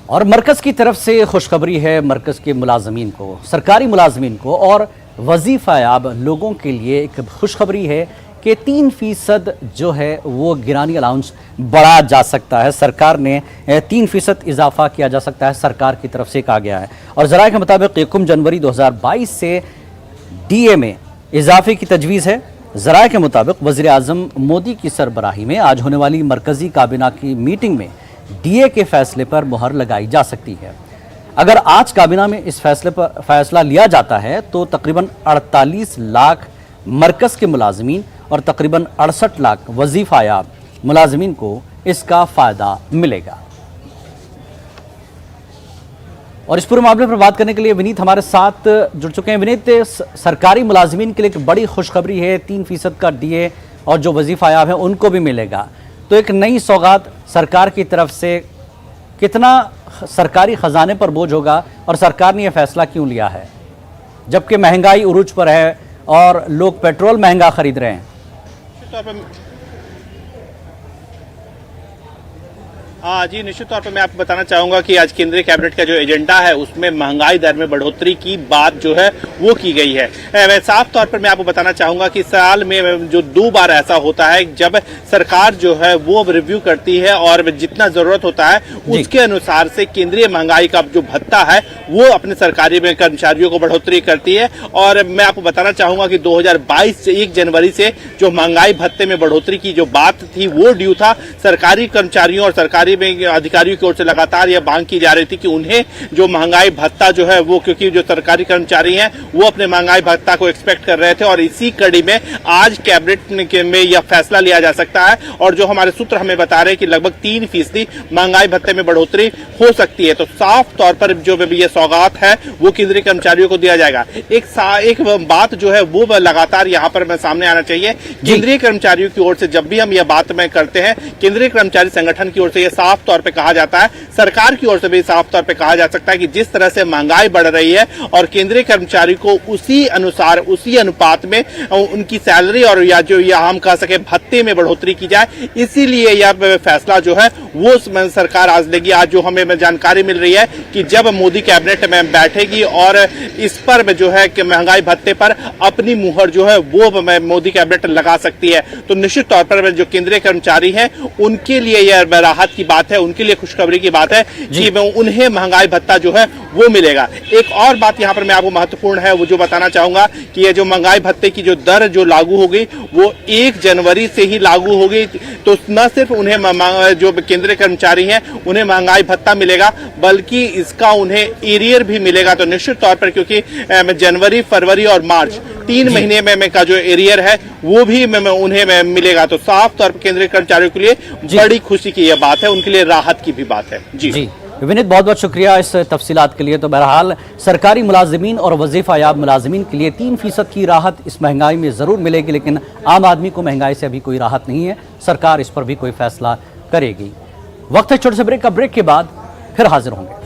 और मरकज़ की तरफ से खुशखबरी है मरकज़ के मुलाजमीन को, सरकारी मुलाजमीन को और वजीफ़ायाब लोगों के लिए एक खुशखबरी है कि 3% जो है वो गिरानी अलाउंस बढ़ा जा सकता है। सरकार ने 3% इजाफा किया जा सकता है, सरकार की तरफ से कहा गया है। और ज़राए के मुताबिक 1 जनवरी 2022 से डीए में इजाफे की तजवीज़ है। ज़राए के मुताबिक वज़ीर आज़म मोदी की सरबराही में आज होने वाली मरकज़ी काबीना की मीटिंग में डीए के फैसले पर मुहर लगाई जा सकती है। अगर आज काबीना में इस फैसले पर फैसला लिया जाता है तो तकरीबन 48 लाख मरकज़ के मुलाजमीन और तकरीबन 68 लाख वजीफ़ायाब मुलाजमीन को इसका फ़ायदा मिलेगा। और इस पूरे मामले पर बात करने के लिए विनीत हमारे साथ जुड़ चुके हैं। विनीत, सरकारी मुलाजमीन के लिए एक बड़ी खुशखबरी है, 3% का डीए और जो वजीफ़ायाब हैं उनको भी मिलेगा। तो एक नई सौगात सरकार की तरफ से, कितना सरकारी ख़जाने पर बोझ होगा और सरकार ने यह फैसला क्यों लिया है जबकि महंगाई उरूज पर है और लोग पेट्रोल महंगा खरीद रहे हैं? हाँ जी, निश्चित तौर पर मैं आपको बताना चाहूंगा कि आज केंद्रीय कैबिनेट का जो एजेंडा है उसमें महंगाई दर में बढ़ोतरी की बात जो है वो की गई है। मैं साफ तौर पर मैं आपको बताना चाहूंगा कि साल में जो 2 बार ऐसा होता है जब सरकार जो है वो रिव्यू करती है और जितना जरूरत होता है उसके अनुसार से केंद्रीय महंगाई का जो भत्ता है वो अपने सरकारी में कर्मचारियों को बढ़ोतरी करती है। और मैं आपको बताना चाहूंगा कि 2022 से 1 जनवरी से जो महंगाई भत्ते में बढ़ोतरी की जो बात थी वो ड्यू था। सरकारी कर्मचारियों और सरकारी में अधिकारियों की ओर से लगातार यह मांग की जा रही थी कि उन्हें जो महंगाई भत्ता जो है वो, क्योंकि जो सरकारी कर्मचारी हैं वो अपने महंगाई भत्ता को एक्सपेक्ट कर रहे थे और इसी कड़ी में आज कैबिनेट में यह फैसला लिया जा सकता है। और जो हमारे सूत्र हमें बता रहे हैं कि लगभग 3% महंगाई भत्ते में बढ़ोतरी हो सकती है। तो साफ तौर पर जो ये सौगात है वो केंद्रीय कर्मचारियों को दिया जाएगा। एक बात जो है वो लगातार यहाँ पर सामने आना चाहिए। केंद्रीय कर्मचारियों की ओर से जब भी हम यह बात में करते हैं, केंद्रीय कर्मचारी संगठन की ओर से साफ तौर पे कहा जाता है, सरकार की ओर से भी साफ तौर पे कहा जा सकता है कि जिस तरह से महंगाई बढ़ रही है और केंद्रीय कर्मचारी को उसी अनुसार, उसी अनुपात में उनकी सैलरी और या जो या हम कह सके भत्ते में बढ़ोतरी की जाए, इसीलिए यह फैसला जो है वो सरकार आज लेगी। आज जो हमें जानकारी मिल रही है कि जब मोदी कैबिनेट में बैठेगी और इस पर जो है कि महंगाई भत्ते पर अपनी मुहर जो है वो मोदी कैबिनेट लगा सकती है। तो निश्चित तौर पर जो केंद्रीय कर्मचारी हैं उनके लिए यह राहत की बात है, उनके लिए खुशखबरी की बात है कि उन्हें महंगाई भत्ता जो है वो मिलेगा। एक और बात यहाँ पर मैं आपको महत्वपूर्ण है वो जो बताना चाहूंगा कि ये जो महंगाई भत्ते की जो दर जो लागू होगी वो 1 जनवरी से ही लागू होगी। तो न सिर्फ उन्हें जो केंद्रीय कर्मचारी हैं उन्हें महंगाई भत्ता मिलेगा बल्कि इसका उन्हें एरियर भी मिलेगा। तो निश्चित तौर पर क्योंकि जनवरी, फरवरी और मार्च 3 महीने में का जो एरियर है वो भी उन्हें मिलेगा। तो साफ तौर पर केंद्रीय कर्मचारियों के लिए बड़ी खुशी की यह बात है, उनके लिए राहत की भी बात है। जी विनीत, बहुत बहुत शुक्रिया इस तफसीलात के लिए। तो बहरहाल सरकारी मुलाजमीन और वजीफ़ायाब मुलाजमीन के लिए 3% की राहत इस महंगाई में ज़रूर मिलेगी, लेकिन आम आदमी को महंगाई से अभी कोई राहत नहीं है। सरकार इस पर भी कोई फैसला करेगी। वक्त है छोटे से ब्रेक का, ब्रेक के बाद फिर हाजिर होंगे।